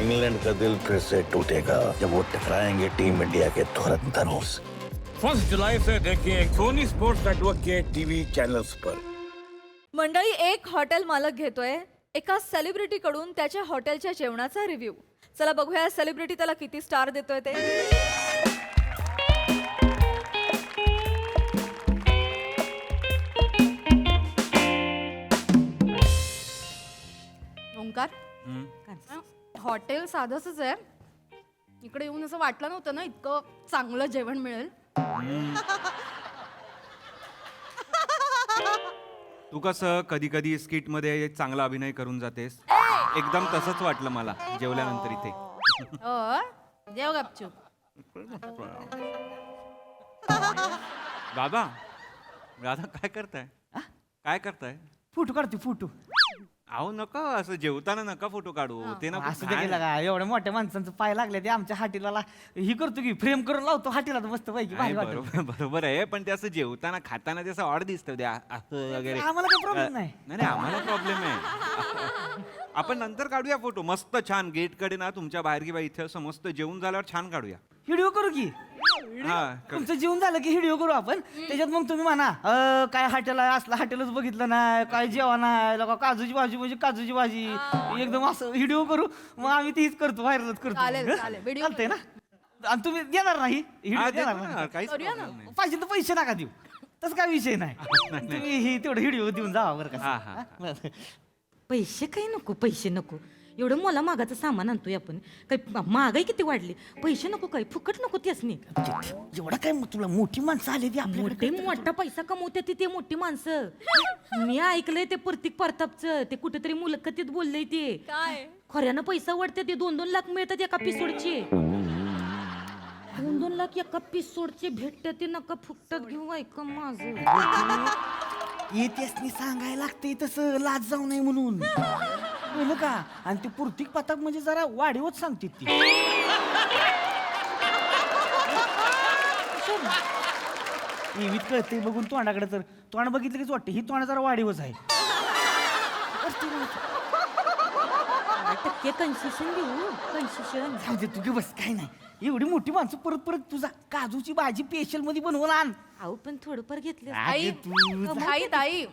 England का दिल फिर से टूटेगा जब वो टकराएंगे टीम इंडिया के धुरंधरों से। 1 जुलाई से देखिए सोनी स्पोर्ट्स नेटवर्क के टीव्ही चॅनल्स पर। मंडळी, एक हॉटेल मालक घेतोय एका सेलिब्रिटी कडून त्याच्या हॉटेलच्या जेवणाचा रिव्ह्यू. चला बघूया सेलिब्रिटी त्याला किती स्टार देतोय ते. ओंकार, हॉटेल साधंच आहे. इकडे येऊन असं वाटलं नव्हतं ना इतकं चांगलं जेवण मिळेल. तू कसं कधी कधी स्किट मध्ये चांगला अभिनय करून जातेस, एकदम तसंच वाटलं मला जेवल्यानंतर इथे. हो, जेव गपचूप. दादा दादा काय करताय? काय करताय? फोटो काढतो फोटो. अहो नका असं जेवताना नका फोटो काढू ते ना. असं ते केलं का? एवढ्या मोठ्या माणसांचं पाय लागले ते आमच्या हाटीला ही करतो की फ्रेम करून लावतो हाटीला मस्त पैकी. बरोबर बरोबर आहे, पण ते असं जेवताना खाताना ते असं ऑड दिसतं ते असं वगैरे. आम्हाला काही प्रॉब्लेम नाही. नाही आम्हाला प्रॉब्लेम आहे. आपण नंतर काढूया फोटो मस्त छान गेट कडे ना तुमच्या बाहेर किंवा इथे असं मस्त जेवून झाल्यावर छान काढूया. व्हिडिओ करू की? हा तुमचं जेवण झालं की व्हिडिओ करू आपण. त्याच्यात मग तुम्ही म्हणा काय हॉटेल आहे, असलं हॉटेलच बघितलं नाही, काय जेवण आहे, लोक काजूची भाजी म्हणजे काजूची भाजी, एकदम असं व्हिडिओ करू. मग आम्ही तीच करतो, व्हायरलच करतो. चालेल, चालेल. व्हिडिओ चालतंय ना? आणि तुम्ही देणार नाही व्हिडिओ देणार नाही? काहीच करूया ना. problem नाही. पाहिजे तर पैसे नका देऊ, तसं काय विषय नाही. तुम्ही ही तेवढं व्हिडिओ देऊन जावा बरं हा, का. हा. बरं. पैसे काही नको, पैसे नको. एवढं मला मागाचं सामान आणतोय आपण, काही महागाई किती वाढली. पैसे नको, काही फुकट नको त्यासनी. एवढं काय तुला मोठी माणसं आली ती मोठे मोठा पैसा कमवते ते मोठी माणसं. मी ऐकलंय ते प्रतीक परतापचं, ते कुठेतरी मुलाखतीत बोललंय ते. काय खऱ्यानं पैसा वाढते ते 2-2 लाख मिळतात एका पिसोडचे. 2-2 लाख एका पिसोडचे भेटते ते. नका फुकटात घेऊ, ऐका माझं. येतेसनी सांगायला लागते तसं, लाज जाऊ नये म्हणून. कळलं का? आणि ते पूर्तिक पाताक म्हणजे जरा वाढीवच सांगते ती. नेहमीच कळते बघून तोंडाकडे, तर तोंड बघितलं कीच वाटते ही तोंड जरा वाढीवच आहे. टक्के कन्सेशन देऊ, कन्सेशन. जाऊ दे तुझी बस, काय नाही. एवढी मोठी माणसं परत परत तुझा काजूची भाजी स्पेशल मध्ये बनवून आण. अहो पण थोडंफार घेतले. आई, तू ताई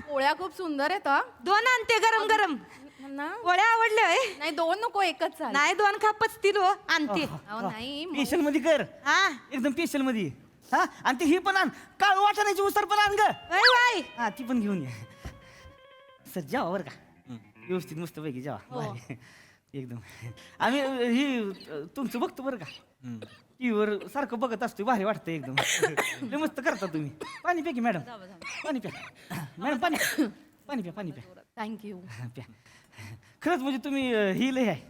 पोळ्या खूप सुंदर आहेत हा. 2 आणते गरम गरम. ना? पोळ्या आवडल्या होय? नाही, 2 नको, एकच चालेल. नाही 2 खा पचतील हो. आणते. अहो, नाही स्पेशल मध्ये कर, हा एकदम स्पेशल मध्ये. हा, आणि ते ही पण आण, काळू वाटाण्याची उसर पण आण ग. Bye bye. हा, ती पण घेऊन ये. सर जेवा बरं का, व्यवस्थित मस्त पैकी जेवा. भारी. एकदम आम्ही ही तुमचं बघतो बरं का, टीव्हीवर सारखं बघत असतो, भारी वाटतं एकदम. लय मस्त करता तुम्ही. पाणी प्या की मॅडम, पाणी प्या. मॅडम पाणी पाणी प्या, पाणी प्या. थँक्यू. प्या. खरंच म्हणजे तुम्ही ही लय आहे,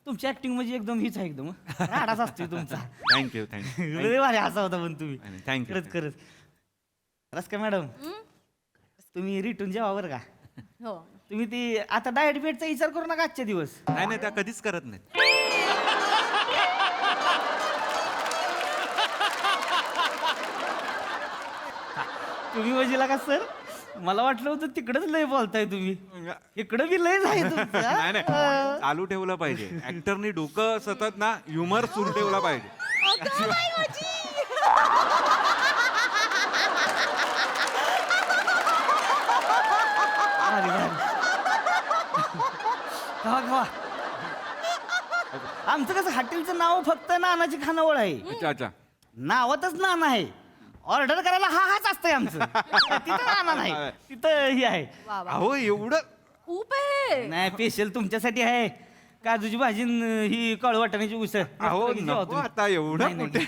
तुमची ऍक्टिंग म्हणजे एकदम हीच आहे, एकदम राडाच असतोय तुमचा. थँक्यू थँक्यू लय भारी हसा होता पण तुम्ही. थँक्यू. खरंच खरंच. रस का मॅडम, तुम्ही रिटून जेवा बरं का. हो, तुम्ही ती आता डाएट बेटचा विचार करू नका आजचे दिवस. नाही नाही त्या कधीच करत नाही. तुम्ही म्हणजे का सर, मला वाटलं होतं तिकडच लय बोलताय तुम्ही, इकडं बी लय आहे तुमचं. नाही नाही चालू ठेवलं पाहिजे. ऍक्टरनी डोकं सतत ना ह्युमर सुरू ठेवला पाहिजे. भारी, भारी. खावा खावा. आमचं कसं हॉटेलचं नाव फक्त नानाची खानावळ आहे. अच्छा अच्छा. नावातच नाना आहे. ऑर्डर करायला हाच असतंय आमचं. तिथं नाना नाही, तिथं ही आहे. अहो एवढं खूप आहे. नाही, स्पेशल तुमच्यासाठी आहे. काजूची भाजी न ही काळू वाटाण्याची उसळ. अहो मस्त जेवा नको तुम्ही. आता एवढं नाही, कुठे.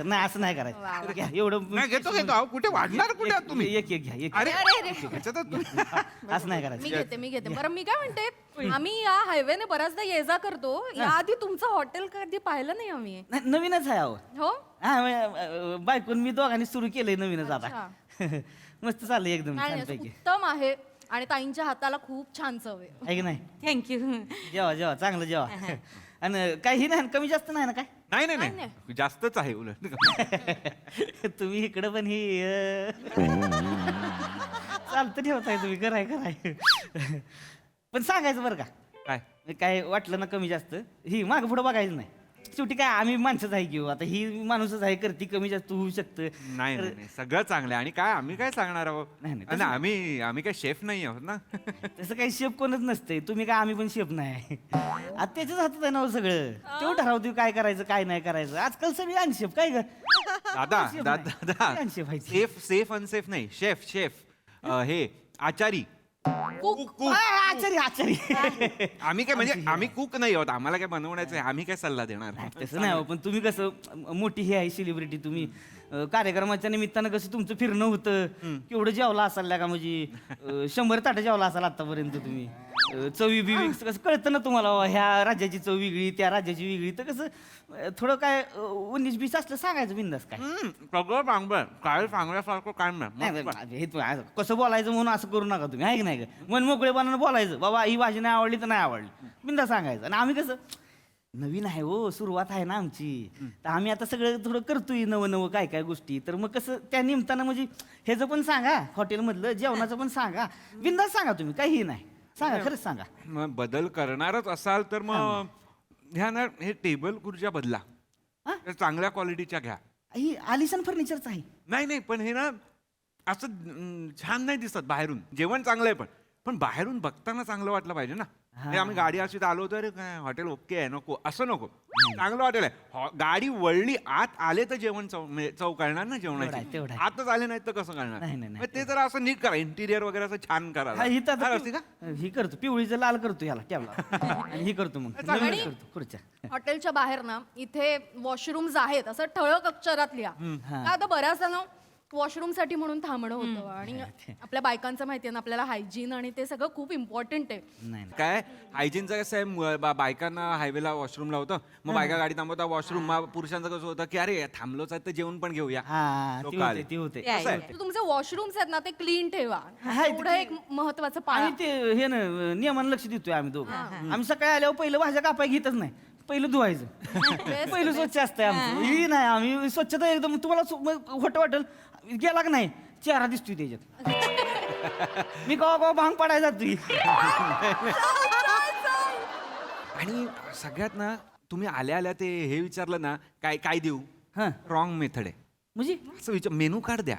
नाही, असं नाही करायचं. घ्या, एवढं नाही घेतो घेतो. अहो कुठे वाढणार कुठे आहात तुम्ही? एक एक घ्या, एक. अरे अरे. ह्याच्यातच तुम्ही- असं नाही मी करायचं. घेते. बरं, मी काय म्हणते, आम्ही या हायवेने बऱ्याचदा ये जा करतो. याआधी तुमचं हॉटेल कधी पाहिलं नाही आम्ही. नाही, नवीनच आहे अहो. हो, हा, बायकोन मी दोघांनी सुरू केलंय नवीनच आता. मस्त चाललंय एकदम नाही, छानपैकी. उत्तम आहे. आणि ताईंच्या हाताला खूप छान चव आहे. आहे की नाही? थँक्यू. जेवा जेवा, चांगलं जेवा. आणि काही नाही, कमी जास्त नाही ना काय? नाही नाही नाही जास्तच आहे उलट. तुम्ही इकडं पण ही चालतं ठेवताय तुम्ही, कराय पण सांगायचं बरं का, काय काय वाटलं ना कमी जास्त ही माग पुढं बघायचं नाही. शेवटी काय आम्ही माणसंच आहे किंवा आता ही माणूसच आहे करती कमी जास्त होऊ शकतं. नाही नाही नाही, सगळं चांगलं आहे. आणि काय आम्ही काय सांगणार आहोत नाही, नाही, आणि आम्ही काय शेफ नाही आहोत ना. तसं काही शेप कोणच नसते. तुम्ही काय आम्ही पण शेप नाही. आता त्याच्याच हातात आहे ना हो सगळं. तेवढं ठरवतो काय करायचं काय नाही करायचं. आजकाल सगळी अनशेफ काय ग दादा शेफ दादा नाही. दादा अनशेफ आहे ती. सेफ सेफ अनसेफ नाही, शेफ शेफ हे आचारी. आचारी आचारी. आम्ही काय म्हणजे आम्ही कुक नाही आहोत, आम्हाला काय बनवण्याचं आहे, आम्ही काय सल्ला देणार. तसं नाही हो, पण तुम्ही कसं मोठी हे आहे सेलिब्रिटी तुम्ही कार्यक्रमाच्या निमित्तानं कसं तुमचं फिरणं होतं. केवढं जेवला असाल का म्हणजे 100 ताटं जेवला असाल आतापर्यंत तुम्ही. चवी बिवी कसं कळतं ना तुम्हाला बाबा, ह्या राज्याची चव वेगळी त्या राज्याची वेगळी. तर कसं थोडं काय 19-20 असलं सांगायचं बिंदास काय. सगळं चांगलं काय सांगण्यासारखं काय नाही. नाही, हे कसं बोलायचं म्हणून असं करू नका तुम्ही आहे की नाही का. मन मोकळेपणानं बोलायचं बाबा ही भाजी नाही आवडली तर नाही आवडली बिंदा सांगायचं. आणि आम्ही कसं नवीन आहे हो, सुरुवात आहे ना आमची. तर आम्ही आता सगळं थोडं करतोय नवं नवं काय काय गोष्टी. तर मग कसं त्या निमित्तानं म्हणजे ह्याचं पण सांगा, हॉटेलमधलं जेवणाचं पण सांगा, बिंदास सांगा तुम्ही काही नाही सांगा, खरंच सांगा. मग बदल करणारच असाल तर मग ह्या ना हे टेबल खुर्च्या बदला, हा? त्या चांगल्या क्वालिटीच्या घ्या. ही आलिशान फर्निचरचं आहे. नाही नाही पण हे ना असं छान नाही दिसत बाहेरून. जेवण चांगलं आहे पण बाहेरून बघताना चांगलं वाटलं पाहिजे ना. हे आम्ही गाडी अशी आलो तर काय हॉटेल ओके आहे नको असं नको, चांगलं हॉटेल आहे. गाडी वळली आत आले तर जेवण चव कळणार ना जेवणाची. तेवढं आहे. आतच आले नाहीत तर कसं नाही, करणार. नाही. मग ते जरा असं नीट करा, इंटिरियर वगैरे असं छान करा. हा, ही तर हा, आता रसिका? ही करतो पिवळीचं लाल करतो ह्याला टेबला आणि ही करतो मग नवीन करतो खुर्च्या. हॉटेलच्या बाहेर ना इथे वॉशरूम्स आहेत असं ठळक अक्षरात लिहा. हा. का आता बऱ्याचदा ना वॉशरूम साठी म्हणून थांबणं होतं आणि आपल्या बायकांचं माहितीये ना आपल्याला हायजीन आणि ते सगळं खूप इम्पॉर्टंट आहे. नाही नाही. काय हायजीनचं कसं आहे, बायकांना हायवेला वॉशरूमला होतं, मग बायका गाडी थांबवता वॉशरूम. मग पुरुषांचं कसं होतं की अरे थांबलोच आहे तर जेवण पण घेऊया. हा ती लोकं आले. होते ती होते. या, असं आहे. या. तर तुमचे वॉशरूम्स आहेत ना ते क्लीन ठेवा. हाय, एवढं एक महत्वाचं पाळा. आम्ही ते हे ना नियमानं लक्ष देतोय आम्ही दोघं. आम्ही सकाळी आल्यावर पहिलं भाज्या कापाय घेतच नाही, पहिलं धुवायचं. पहिलं स्वच्छ असतंय आमचं. ही नाही आम्ही स्वच्छता एकदम तुम्हाला खोटं वाटेल गेला का नाही चेहरा दिसतोय त्याच्यात. मी कवा भांग पडायला जातोय. आणि सगळ्यात ना तुम्ही आल्या आल्या ते हे विचारलं ना काय काय देऊ, हा रॉंग मेथड आहे. म्हणजे असं विचार मेनू कार्ड द्या.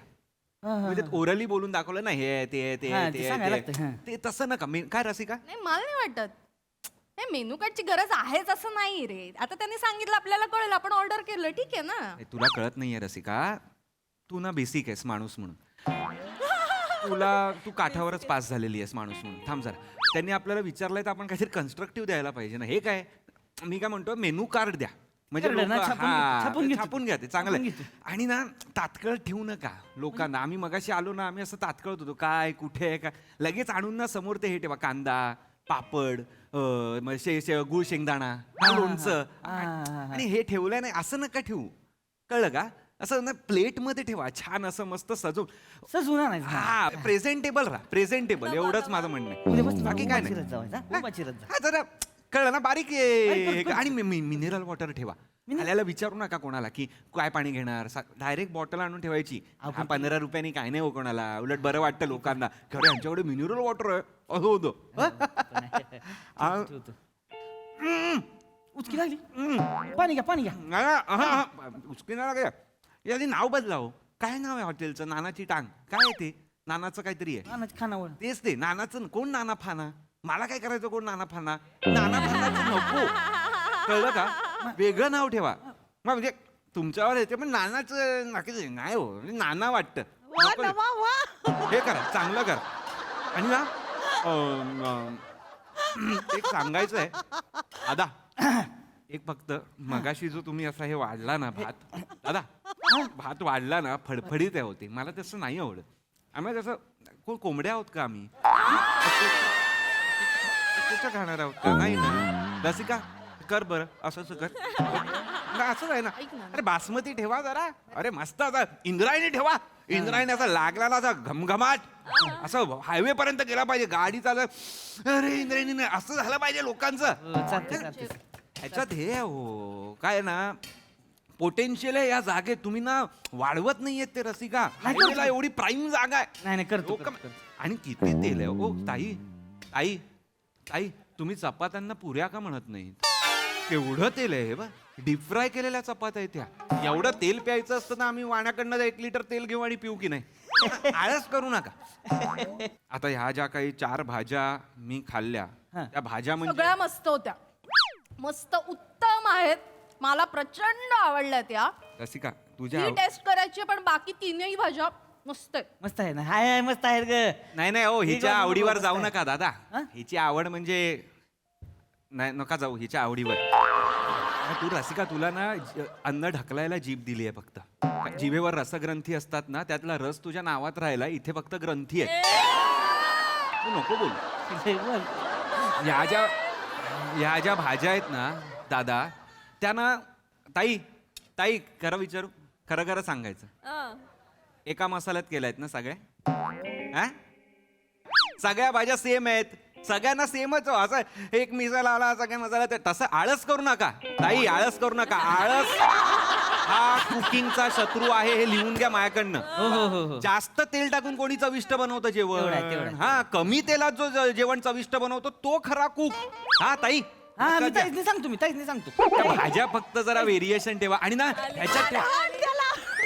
म्हणजे ओरली बोलून दाखवलं ना हे ते हा, ते ते सांगायला ते लागतं, हा. ते तसं नका. काय रसिका? नाही मला नाही वाटत नाही मेनू कार्डची गरज आहेच असं नाही रे. आता त्यांनी सांगितलं आपल्याला कळलं आपण ऑर्डर केलं ठीक आहे ना. ए, तुला कळत नाहीये रसिका, तू ना बेसिक आहेस माणूस म्हणून. तू काठावरच पास झालेली आहेस माणूस म्हणून. थांब जरा, त्यांनी आपल्याला विचारलंय तर आपण काहीतरी कन्स्ट्रक्टिव्ह द्यायला पाहिजे ना. हे काय मी काय म्हणतो, मेनू कार्ड द्या म्हणजे कार्ड ना, लोकं- छापून हा, घेतो, छापून घेतो. छापून घ्या, ते चांगलं छापून आहे. घेतो. आणि ना तात्काळ ठेवू नका लोकांना. आम्ही मगाशी आलो ना, आम्ही असं तात्काळ होतो काय कुठे आहे काय, लगेच आणून ना समोर ते हे ठेवा, कांदा पापड गुळ शेंगदाणा लोणचं. आणि हे ठेवलंय नाही असं नका ठेवू, कळलं का. असं ना प्लेट मध्ये ठेवा छान असं मस्त सजवून. सजवून आणायचं. हा प्रेझेंटेबल राहा, प्रेझेंटेबल एवढंच माझं म्हणणं आहे. उद्यापासून बाकी काय नाही. चिरत जावायचा, उभा चिरत जा. हा जरा कळलं ना बारीक आहे. आणि मिनरल वॉटर ठेवा. आल्याला विचारू नका कोणाला की काय पाणी घेणार, डायरेक्ट बॉटल आणून ठेवायची. 15 रुपयांनी काय नाही हो कोणाला, उलट बरं वाटतं लोकांना. खरं यांच्याकडे मिनरल वॉटर आहे असं होतं. ठेवतो. उचकी लागली पाणी घ्या पाणी घ्या. उचकी नाही लागल्या. यादी नाव बदलाव. काय नाव आहे हॉटेलचं? नानाची टांग. काय आहे ते? नानाचं काहीतरी आहे. नानाची खानावळ. तेच ते नानाचं. कोण नाना फाना? मला काय करायचं कोण नाना फाना? नाना फानाचं नको, कळलं का. वेगळं नाव ठेवा. मग म्हणजे तुमच्यावर येते पण नानाचं नाही हो, म्हणजे नाना वाटतं. हे करा, चांगलं करा. आणि ना एक सांगायचं आहे दादा, एक फक्त मगाशी जो तुम्ही असा हे वाढला ना भात, दादा भात वाढला ना फडफडीत आहे होते, मला तसं नाही आवडत. आम्ही तसं कोंबड्या आहोत का आम्ही? खाणार आहोत का? नाही ना. रसिका कर बरं असं कर. असंच आहे ना. अरे बासमती ठेवा जरा. अरे मस्त असा इंद्रायणी ठेवा. इंद्रायणी असा लागला ना असा घमघमाट, असं हायवे पर्यंत गेला पाहिजे गाडी चालत. अरे इंद्रायणी नाही असं झालं पाहिजे लोकांचं. चालते. ह्याच्यात हे हो काय ना पोटेन्शियल आहे या जागेत, तुम्ही ना वाढवत नाहीयेत ते रसिका. हायवेला एवढी प्राईम जागा आहे. नाही करतो. आणि किती तेल आहे. ओ ताई ताई ताई तुम्ही चपात्यांना पुऱ्या का म्हणत नाहीत? केवढं तेल आहे हे बा, डीप फ्राय केलेल्या चपात्या आहेत त्या. एवढं तेल प्यायचं असतं ना आम्ही वाण्याकडनं 1 लिटर तेल घेऊ आणि पिऊ की नाही. आळस करू नका. आता ह्या ज्या काही 4 भाज्या मी खाल्ल्या त्या भाज्या म्हणजे सगळ्या मस्त होत्या, मस्त उत्तम आहेत. मला प्रचंड आवडल्या त्या. रसिका तुझ्या ती टेस्ट करायची, पण बाकी तीनही भाज्या मस्त आहेत. मस्त आहे ना, हाय मस्त आहेत ग. नाही नाही हो, हिच्या ठीक आहे, आवडीवर मस्त जाऊ आहे. नका दादा. हा? हिची आवड म्हणजे नाही, नका जाऊ हिच्या आवडीवर. तू रसिका, तुला ना अन्न ढकलायला जीभ दिली आहे फक्त. जिभेवर रसग्रंथी असतात ना, त्यातला रस तुझ्या नावात राहिला, इथे फक्त ग्रंथी आहे. तू नको बोल. बोल. ह्या ज्या भाज्या आहेत ना दादा, त्या ना ताई ताई खरं विचारू, खरं खरं सांगायचं, एका मसाल्यात केल्या आहेत ना सगळ्या? हा? सगळ्या भाज्या सेम आहेत, सगळ्यांना सेमच हो. असं एक मिसळ आला सगळ्या मसाल्यात, तसं आळस करू नका ताई, आळस करू नका. आळस हा कुकिंगचा शत्रू आहे, हे लिहून घ्या माझ्याकडनं. हो हो हो हो. जास्त तेल टाकून कोणी चविष्ट बनवतं तेवढं आहे, तेवढं जेवण. आहे. हा, कमी तेलात जो जेवण चविष्ट बनवतो तो खरा कुक. हा ताई, हा मी लक्षात घ्या. ताईसनी सांगतो, मी ताईसनी सांगतो. त्या भाज्या फक्त जरा व्हेरिएशन ठेवा आणि ना ह्याच्यात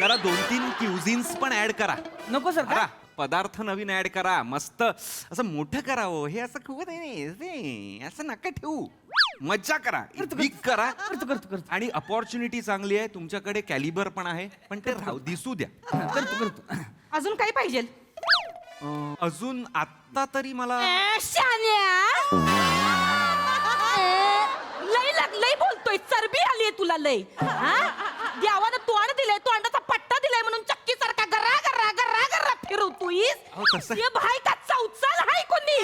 जरा 2-3 क्युझिन्स पण ऍड करा. नको सर करा, पदार्थ नवीन ऍड करा, मस्त असं मोठं करावं. हे असं खूप नाही, असं नका ठेवू. मज्जा करा, बिग करा. करतो करतो करतो आणि अपॉर्च्युनिटी चांगली आहे तुमच्याकडे, कॅलिबर पण आहे, पण ते राहू दिसू द्या. करतो करतो. अजून काय पाहिजे? अजून आत्ता तरी मला लय बोलतोय, चरबी आलीये तुला लय. हा? देवानं तोंड दिलंय, तोंडाचा पट्टा दिलाय म्हणून चक्की सारखा गरा गरा गरा गरा फिरवतोयस. अहो, तसं- हे भाई का चौचाल हाय कोणी?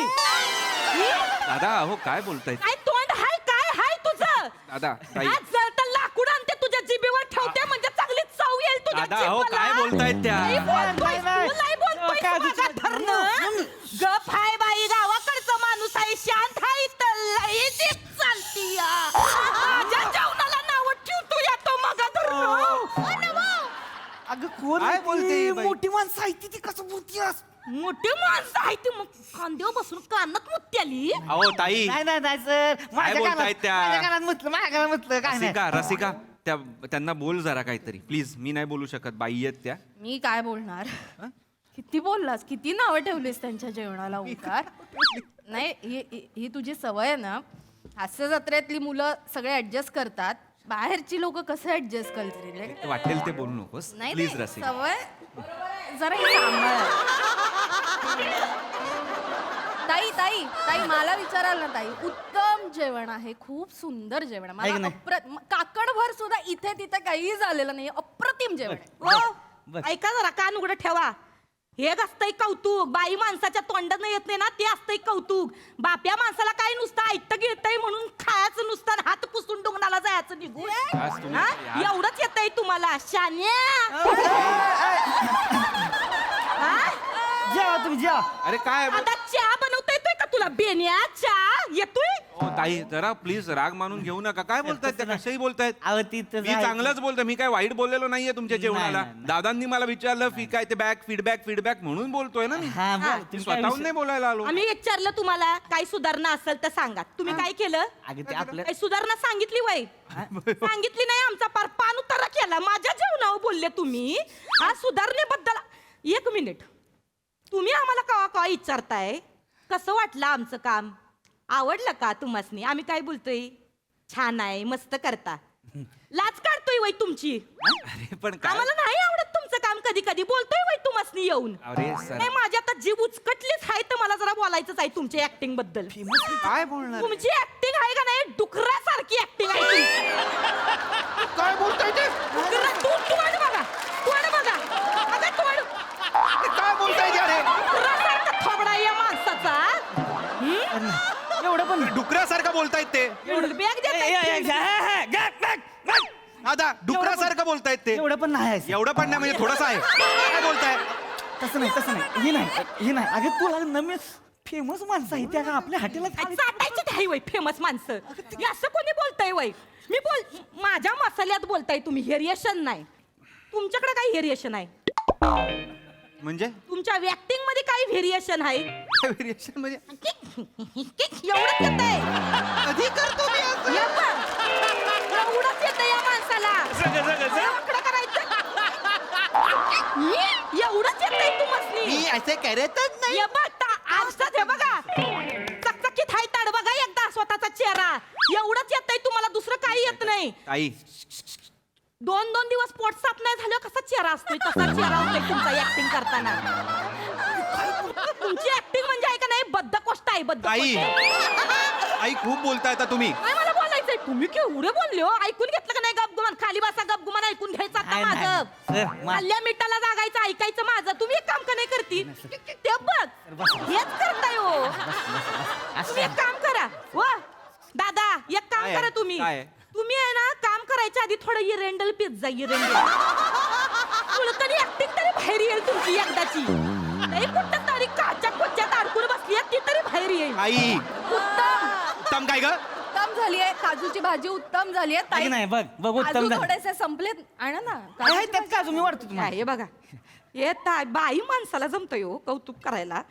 दादा अहो काय बोलताय काय तोंड हाय, काय हाय तुझं? दादा ताई, आज जर तर लाकूड आणते तुझ्या जिभेवर ठेवते, म्हणजे चांगली चव येईल तुझ्या दादा अहो जिभेला. काय बोलतायत त्या? लय बोलतोयस, नाही, तू लय बोलतोयस काय माझा धरणं. गप हाय बाई, गावाकडचं माणूस आहे, शांत हाय, तर लय जीभ चालती या. माझ्या जेवणाला नाव ठेवतो या तो मगा धरणं. अगं कोण काय आहे ती? बोलते ही बाई? मोठी माणसं आहे ती कसं बोलतीस? मोठी माणसं आहे ती, मग खांद्यावर बसून कानात मुत्ती आली. अहो ताई, नाही नाही नाही सर, बोलतायत त्या? माझ्या कानात म्हटलं, माझ्या कानात म्हटलं काय नाही. रसिका रसिका त्यांना बोल जरा काहीतरी प्लीज. मी नाही बोलू शकत, बाई आहेत त्या. मी काय बोलणार? किती बोललास, किती नावं ठेवलीस त्यांच्या जेवणाला ओंकार. नाही, ही तुझी सवय आहे ना. हास्य जत्रेतली मुलं सगळे ऍडजस्ट करतात, बाहेरची लोक कसं ऍडजस्ट करतील रे? वाटेल ते बोलू नकोस नाही प्लीज नाही, रसिका. सवय जरा हे सांभाळ. ताई ताई ताई, मला विचाराल ना ताई, उत्तम जेवण आहे, खूप सुंदर जेवण आहे. आहे की मला नाही? काकडभर सुद्धा इथे तिथे काहीही झालेलं नाही, अप्रतिम जेवण आहे. हो, बस. ऐका जरा, कान उघडं ठेवा. हे एक असतंय कौतुक, बाई माणसाच्या तोंडात येत नाही ना, ते असतंय कौतुक. बाप्या माणसाला काय नुसतं ऐकतं गिळतंय म्हणून खायचं नुसतं, आणि हात पुसून डोंगणाला जायचं निघून. आज तुम्ही- हा? यार. एवढंच येतंय तुम्हाला शान्या. हा? जेवा तुम्ही जेवा. अरे काय आता चहा बनवता येतोय का तुला? बेन्या चहा येतोय? ओ ताई जरा प्लीज राग मानून घेऊ नका. काय बोलतायत त्या? कशाही बोलतायत. अहो ती तर मी चांगलंच बोलतोय, मी काय वाईट बोललेलो नाहीये तुमच्या जेवणाला. नाही, नाही. दादांनी मला विचारलं काय ते फीडबॅक म्हणून बोलतोय ना मी. हा बोल, हा. मी तुम्ही काय स्वतःहून विषय- नाही बोलायला आलो. आम्ही विचारलं तुम्हाला काय सुधारणा असेल तर सांगा. तुम्ही काय केलं? अगं ते आपलं काय सुधारणा सांगितली वय? सांगितली नाही, आमचा पार पान उतारा केला. माझ्या जेवणावर बोलले तुम्ही. हा, सुधारणेबद्दल 1 मिनिट. तुम्ही आम्हाला कवा कवा विचारताय कसं वाटलं आमचं काम, आवडलं का तुम्हासनी? आम्ही काय बोलतोय? छान आहे, मस्त करता. लाज काढतोय वय तुमची. अरे पण काय आम्हाला नाही आवडत तुमचं काम, कधी कधी बोलतोय वय तुम्हासनी येऊन. अरे सर नाही, माझी आता जीव उचकटलीच आहे, तर मला जरा बोलायचंच आहे तुमच्या ऍक्टिंग बद्दल. काय बोलणार? तुमची ऍक्टिंग आहे का नाही, डुकरासारखी ऍक्टिंग आहे तुमची. काय बोलताय ते? डुकरा, तोंड बघा, तोंड बघा. अगं तोंड, काय बोलताय ते? अरे डुकरासारखा थोबडा आहे या माणसाचा. एवढं पण डुकरासारखं बोलतायत ते. एवढं बॅग ए, ए, ए, देताय. हा, हा, गप, गप, गप. दादा डुकरासारखं बोलतायत ते. एवढं पण नाही आहे. एवढं पण नाही म्हणजे थोडंसं आहे. काय बोलताय? तसं नाही ही नाही अगं तुला नवीन फेमस माणसं आहे त्या का आपल्या हॉटेलात चाटायची नाही वय फेमस माणसं. हे असं कोणी बोलताय वय? मी माझ्या मसाल्यात बोलताय तुम्ही, हेरिएशन नाही. तुमच्याकडे काही हेरिएशन आहे? म्हणजे तुमच्या ऍक्टिंग मध्ये काही व्हेरिएशन आहे? व्हेरिएशन म्हणजे एवढंच येतंय. कधी करतो मी असं? एवढंच येतंय या माणसाला. वाकडं करायचं. एवढंच येतंय तुम्हासनी. मी असे करतच नाही. हे बघ, आरशात हे बघा, चकचकीत हाय ताड बघा एकदा स्वतःचा चेहरा. एवढंच येतंय तुम्हाला, दुसरं काही येत नाही. ताई 2 दिवस पोट साफ नाही झालं कसा चेहरा असतोय, तसा चेहरा असतोय तुमचा ऍक्टिंग करताना. तुमची ऍक्टिंग म्हणजे आहे का नाही बद्धकोष्ट आहे, ताई आई खूप बोलताय आता तुम्ही. काय मला बोलायचंय? तुम्ही केवढे बोलले हो, ऐकून घेतलं का नाही? गपगुमान खाली बसा, गपगुमान ऐकून घ्यायचं आता नाही, नाही. माझं. सर, हल्ल्या मिठाला जागायचं, ऐकायचं माझं. तुम्ही एक काम का नाही करती? ते बघ हेच करताय हो. तुम्ही एक काम करा वा दादा, एक काम काय? करा तुम्ही. काय? तुम्ही आहे ना, काम करायच्या आधी थोडं इरेंडल पिझ्झा इरेंडल तुळकणी ऍक्टिंग तरी बाहेर येईल तुमची एकदाची. नाही कुठं तरी काच्या कोच्यात अडकून बसली ती तरी बाहेर येईल. आई उत्तम. उत्तम काय ग? उत्तम झालीये, काजूची भाजी उत्तम झालीये. नाही, नाही, बघ बघ उत्तम काजू झालं. थोडेसे संपलेत, आणा ना. काय आहे त्यात काजू मी वाढतो तुम्हाला. काय हे बघा, हे बाई माणसाला जमतंय हो कौतुक करायला.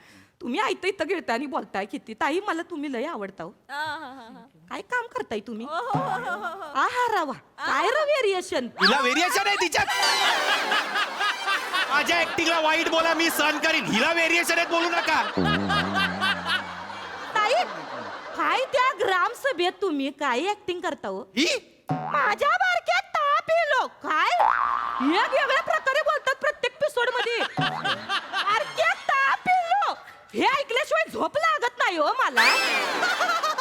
तुम्ही ऐकता इथं गिळताय आणि बोलताय किती. ताई मला तुम्ही लय आवडता हो. काय काम करताय तुम्ही? आहा रावा, काय र व्हेरिएशन. तिला व्हेरिएशन आहे तिच्यात. माझ्या ऍक्टिंगला वाईट बोला, मी सहन करीन. हिला व्हेरिएशन आहेत बोलू नका. ताई काय त्या ग्रामसभेत तुम्ही काय ऍक्टिंग करता हो? ही माझ्या बारक्यात ताप येलो काय वेगवेगळ्या प्रकारे बोलतात प्रत्येक एपिसोड मध्ये. बारक्यात ताप येलो हे ऐकल्याशिवाय झोप लागत नाही हो मला.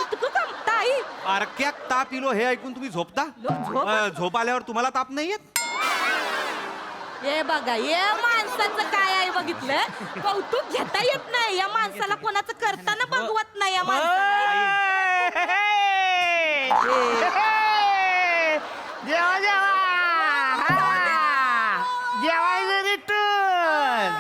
इतकं काम ताई. बारक्यात ताप इलो हे ऐकून तुम्ही झोपता? झोप- झोप आल्यावर तुम्हाला ताप नाही येत? हे बघा, या माणसाचं काय आहे बघितलं, कौतुक घेता येत नाही. या माणसाला कोणाचं करताना बघवत नाही या माणसाला. जेवा जेवायचं रिटर्न.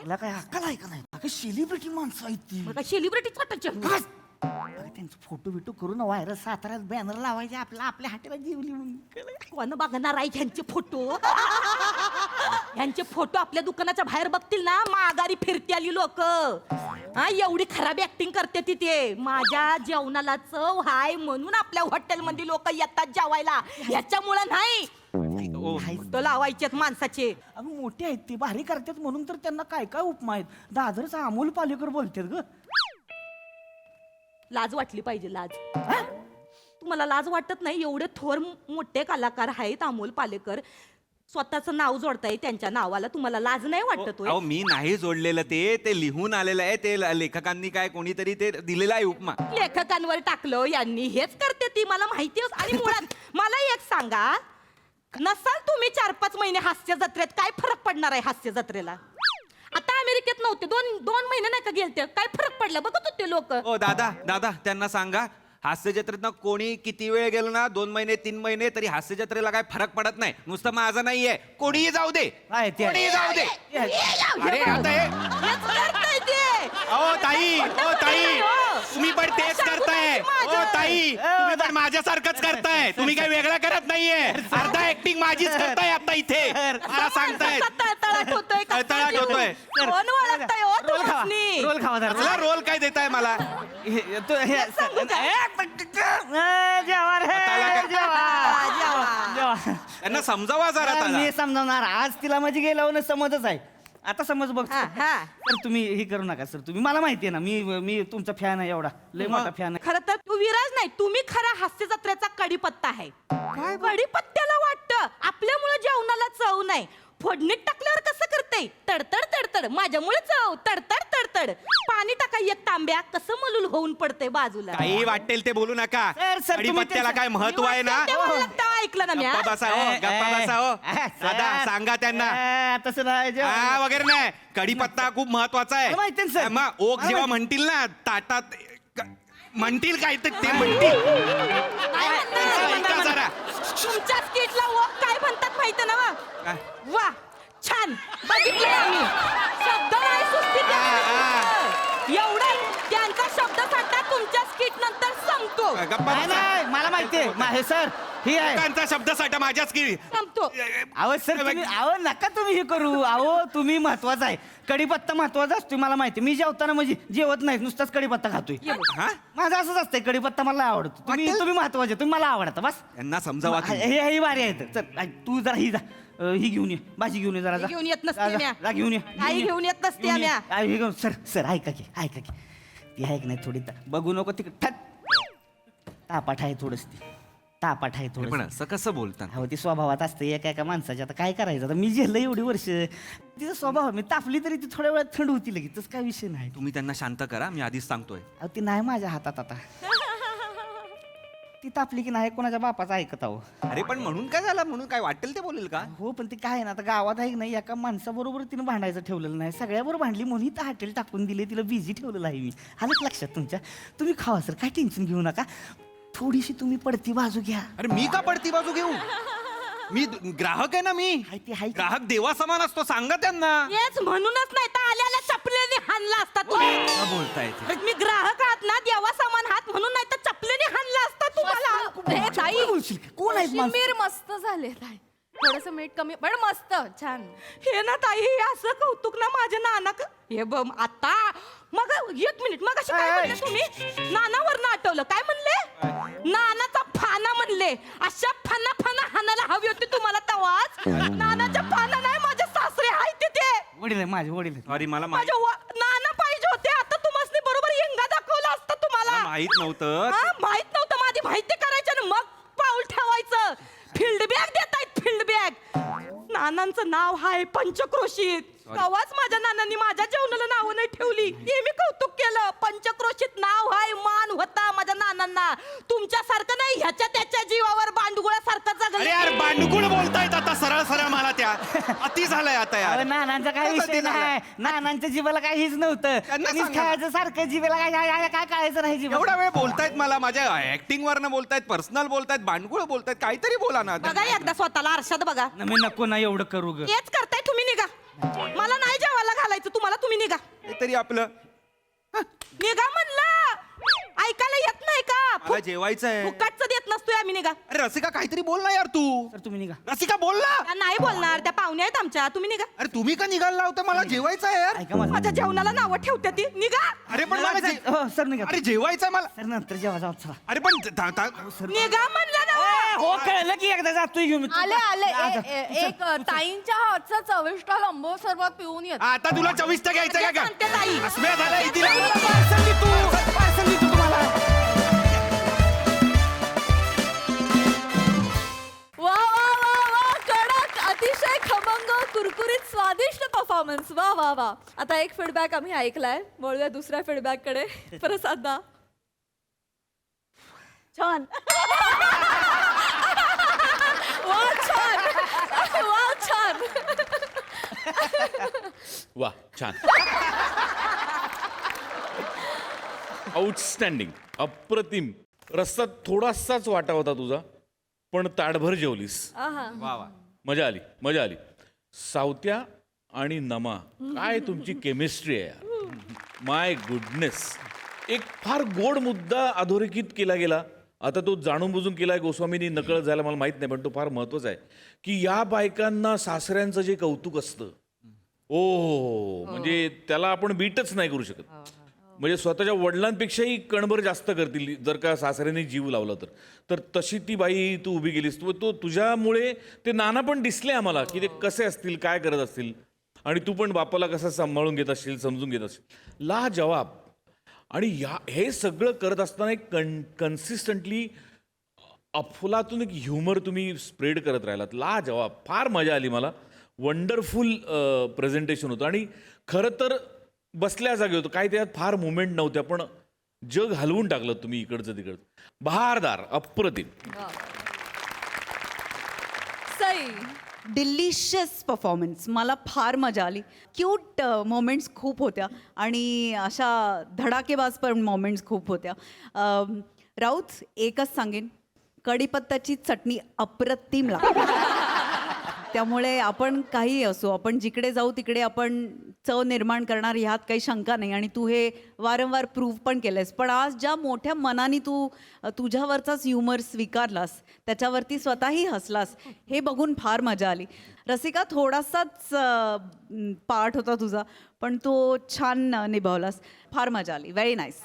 तिला काय अक्कल आहे का नाही? अगं सेलिब्रिटी माणसं आहेत ती. बघा सेलिब्रिटीच वाटायचे. अगं त्यांचं फोटो बिटो करून व्हायरल साताऱ्यात बॅनर लावायचे आपल्या हाटेला जेवली म्हणून. कोण बघणार आहे ह्यांचे फोटो? ह्यांचे फोटो आपल्या दुकानाच्या बाहेर बघतील ना, माघारी फिरती आली लोक. हा, एवढी खराब ऍक्टिंग करते ती. ते माझ्या जेवणाला चव हाय म्हणून आपल्या हॉटेलमध्ये लोक येतात जेवायला, ह्याच्यामुळे नाही. तो लावायचेत माणसाचे. अगं मोठे आहेत ते, भारी करतात म्हणून तर त्यांना काय काय उपमा आहेत. दादरचा अमोल पालेकर बोलतात ग. लाज वाटली पाहिजे, लाज. तुम्हाला लाज वाटत नाही? एवढे थोर मोठे कलाकार आहेत अमोल पालेकर, स्वतःचं नाव जोडताय त्यांच्या नावाला. तुम्हाला लाज नाही वाटत होय? अहो मी नाही जोडलेलं, ते लिहून आलेलं आहे. ते लेखकांनी काय कोणीतरी ते दिलेला आहे उपमा. लेखकांवर टाकलं यांनी, हेच करते ती मला माहिती. आणि मुळात मला एक सांगा, नसाल तुम्ही 4-5 महिने हास्य जत्रेत, काय फरक पडणार आहे हास्य जत्रेला? आता अमेरिकेत नव्हते, 2 महिने नाही का गेलते, काय फरक पडला बघत होते लोक. ओ दादा त्यांना सांगा, हास्य जत्रेत किती किती वेळ गेलो ना, 2 महिने 3 महिने, तरी हास्य जत्रेला काय फरक पडत नाही. नुसतं माझं नाहीये, कोणीही जाऊ दे, काय ते? कोणीही जाऊ दे. अरे आता हे हेच करताय ते. ओ ताई तुम्ही पण तेच करताय. ओ ताई तुम्ही पण माझ्यासारखंच करताय. तुम्ही काही वेगळं करत नाहीये. अर्धा ऍक्टिंग माझीच करताय आता इथे. मला सांगताय तळतळाट होतोय का? तळतळाट होतोय. कोण ओळखताय हो रोल खावा, तुम्हासनी? रोल खावा जरा. मला रोल काय देताय मला? जेवा रे, बताला का? जेवा. त्यांना समजावा जरा त्याला. मी समजावणार. आज तिला माझी गेल्यावर समजच आहे. आता समज बघ. हा, हा. तर तुम्ही हे करू नका सर. तुम्ही मला माहिती आहे ना, मी तुमचा फॅन आहे, एवढा लय मोठा फॅन आहे. खरं तर तू विराज नाही, तुम्ही खरा हास्य जत्रेचा कडीपत्ता आहे. कडीपत्त्याला वाटतं आपल्यामुळे जेवणाला चव नाही, फोडणीत टाकल्यावर कसं करते, तडतड तडतड. माझ्यामुळे चव तडतड तडतड. पाणी टाका एक तांब्या, कसं मलूल होऊन पडते बाजूला. काही वाटेल ते बोलू नका. सर, तुम्ही कढीपत्त्याला ते- काय महत्व आहे ना? ते मला तेव्हा ऐकलं ना मी. हा? गप्पा बसा हो, गप्पा बसा हो. दादा सांगा त्यांना. तसं नाही जेवा. हा वगैरे नाही, कढीपत्ता खूप महत्वाचा मला माहिती आहे, आहे. सर. मग ओक मला जेव्हा माहिती. म्हणतील ना ताटात, म्हणतील काय तर ते म्हणतील. काय म्हणणार? ऐका जरा. तुमच्या स्किटला काय म्हणतात माहिती ना? काय? वा छान बघितलंय आम्ही. शब्द नाही सुस्ती एवढं त्यांचा शब्द साठा तुमच्या स्किट नंतर सांगतो. गप्पा नाही बसा. नाही, मला माहिती आहे. हे सर ही आहे. लोकांचा शब्दसाठा माझ्याच की थांबतो. अहो सर अहो नका तुम्ही हे करू. अहो तुम्ही महत्वाचा आहे. कढीपत्ता महत्वाचा असतो मला माहिती. मी जेवताना म्हणजे जेवत नाही, नुसताच कढीपत्ता खातोय. हा? माझं असंच असतंय, कढीपत्ता मला आवडतो. तुम्ही महत्वाचे, तुम्ही मला आवडता बस. यांना समजावा तुम्ही. हे भारी आहे. चल तू जरा ही जा, ही घेऊन ये, भाजी घेऊन ये जरा जा. घेऊन येत नसते जा, जा, म्या. जा, घेऊन ये. काही घेऊन येत नसते घेऊन ये. म्या. हे घेऊन सर सर ऐका की ती ऐक नाही थोडी बघू नको तिकडे तापाट आहे थोडस ती तापाट आहे पण थोडं. असं कसं बोलतात हो ती स्वभावात असते एका एका माणसाच्या. आता काय करायचं, आता मी झेललं एवढी वर्ष. तिचा स्वभाव मी तापली तरी ती थोड्या वेळात थंड होती लगेच. तसं काय विषय नाही. तुम्ही त्यांना शांत करा, मी आधीच सांगतोय. अहो ती नाही माझ्या हातात आता. ती तापली की नाही कोणाच्या बापाचं ऐकत आहो. अरे पण म्हणून काय झालं, म्हणून काय वाटेल ते बोलेल का? हो पण ती काय आहे ना, आता गावात आहे की नाही, एका माणसाबरोबर तिने भांडायचं ठेवलेलं नाही, सगळ्याबरोबर भांडली म्हणून तर हॉटेल टाकून दिले, तिला बिझी ठेवलेलं आहे मी. आलं लक्षात तुमच्या. तुम्ही खावा सर, काय टेन्शन घेऊ नका. थोडीशी तुम्ही पडती बाजू घ्या. अरे मी का पडती बाजू घेऊ? मी ग्राहक आहे ना. मी हाय ती हाय. ग्राहक देवा समान असतो, सांगा त्यांना. येच म्हणूनच नाही तर आल्याला चपलेने हाणला असता तुम्ही. का बोलताय ते? अरे मी ग्राहक आहात ना, देवा समान हात म्हणून नाही तर चपलेने हाणला असता तुम्हाला. हे ताई, कोण बोलशील? कोण आहेत माणसं? कोशिंबीर मस्त झाले ताई. थोडस मीठ कमी पण मस्त छान. हे ना ताई, हे असं कौतुक ना माझ्या हे बघ आता मग 1 मिनिट मग अशी काय म्हणले तुम्ही? नानावरनं आठवलं. काय म्हणले? नानाचा फाना म्हणले. अशा फाना फाना हाणायला हवी होती तुम्हाला तवाच. नानाच्या फाना नाही, माझे सासरे आहे तिथे. वडील आहे माझे वडील आहेत. सॉरी मला माझे नाना पाहिजे होते. आता तुम्हाला बरोबर येंगा दाखवला असता तुम्हाला. माहित नव्हतं. हा, माहित नव्हतं. माझी माहिती करायची आणि मग पाऊल ठेवायचं. फील्ड बॅग देतायत, फील्ड बॅग. नानांचं नाव हाय पंचक्रोशीत. तेव्हाच माझ्या नानांनी माझ्या जेवणाला नावं नाही ठेवली. हे मी कौतुक केलं. पंचक्रोशीत नाव हाय, मान होता माझ्या नानांना. तुमच्यासारखं नाही ह्याच्या त्याच्या जीवावर बांडगुळासारखं अरे यार जगलं. बांडगुळ बोलतायत आता सरळ सरळ मला त्या. अति झालंय आता अहो, यार. नानांचा काय कसं विषय ते झालं? नाही. नानांच्या जीवाला काय हेच नव्हतं. त्यांना त्यांनीच सांगा. खायचं सारखं जीवाला काय कळायचं नाही जीवाला. एवढा वेळ बोलतायत मला, माझ्या ऍक्टिंग वरनं बोलतायत, पर्सनल बोलतायत, बांडगुळ बोलतायत, काहीतरी बोला ना. बघा एकदा स्वतःला आरशात बघा. मी नको ना एवढं करू ग. हेच करताय तुम्ही. निघा. मला नाही जेवायला घालायचं तुम्हाला. तुम्ही निघा. काहीतरी आपलं. निघा म्हणलं. ऐकायला येत नाही का? मला जेवायचं आहे. फुकटचं देत नसतोय आम्ही. निघा. अरे रसिका काहीतरी बोल ना यार तू. तर तुम्ही निघा. रसिका बोल ना. त्या नाही बोलणार. त्या पाहुण्या आहेत आमच्या. तुम्ही निघा. अरे तुम्ही का निघायला लावता, मला जेवायचं आहे यार. ऐका माझं. माझ्या जेवणाला नावं ठेवते ती. निघा. अरे पण मला हो सर निघा. अरे जेवायचं आहे मला. सर नंतर जेव्हा जाऊ चला. अरे पण निघा म्हणलं ना. हो कळलं की एकदा जातोय घेऊन. आले एक ताईंच्या हातचा चविष्ट लंबो सरबत पिऊन येत. आता तुला 24 घ्यायचं ते सांगते ताई. का? अस्म्या झाला इथे. पार्सल देतो तुम्हाला. वा वा वा वा, कडक, अतिशय खमंग, कुरकुरीत, स्वादिष्ट परफॉर्मन्स. वा वा वा. आता एक फीडबॅक आम्ही ऐकलाय, वळूया दुसऱ्या फीडबॅक कडे. प्रसाद दा. छान. वा छान. वा छान. वा छान. आउटस्टँडिंग, अप्रतिम. रस्ता थोडासाच वाटा होता तुझा, पण ताटभर जेवलीस. आहा. वा वा. मजा आली, मजा आली. सावत्या आणि नमा, काय तुमची केमिस्ट्री आहे यार. माय गुडनेस. एक फार गोड मुद्दा अधोरेखित केला गेला. आता तो जाणून बुजून केलाय गोस्वामींनी, नकळत झाला मला माहित नाही, पण तो फार महत्वाचा आहे की या बायकांना सासऱ्यांचं जे कौतुक असतं, ओ म्हणजे त्याला आपण बीटच नाही करू शकत. म्हणजे स्वतःच्या वडिलांपेक्षाही कणभर जास्त करतील जर का सासऱ्याने जीव लावला तर. तर तशी ती बाई तू उभी गेलीस. तो तुझ्यामुळे ते नाना पण दिसले आम्हाला की ते कसे असतील, काय करत असतील, आणि तू पण बापाला कसं सांभाळून घेत असशील, समजून घेत असशील. ला जवाब. आणि हे सगळं करत असताना एक कन्सिस्टंटली अफलातून एक ह्युमर तुम्ही स्प्रेड करत राहिलात. ला जवाब. फार मजा आली मला. वंडरफुल प्रेझेंटेशन होतं. आणि खरं तर बसल्या जागी होतं, काही त्यात फार मुवमेंट नव्हत्या, पण जग हलवून टाकलं तुम्ही इकडचं तिकडचं. बहारदार, अप्रतिम. सई. Delicious performance. मला फार मजा आली. क्यूट मोमेंट्स खूप होत्या आणि अशा धडाकेबाज पण मोमेंट्स खूप होत्या. राऊत एकच सांगेन, कढीपत्त्याची चटणी अप्रतिम लागते. त्यामुळे आपण काही असो, आपण जिकडे जाऊ तिकडे आपण चव निर्माण करणार ह्यात काही शंका नाही. आणि तू हे वारंवार प्रूव्ह पण केलंयस. पण आज ज्या मोठ्या मनाने तू तुझ्यावरचाच ह्युमर स्वीकारलास, त्याच्यावरती स्वतःही हसलास, हे बघून फार मजा आली. रसिका, थोडासाच पार्ट होता तुझा, पण तो छान निभावलास. फार मजा आली. Very nice.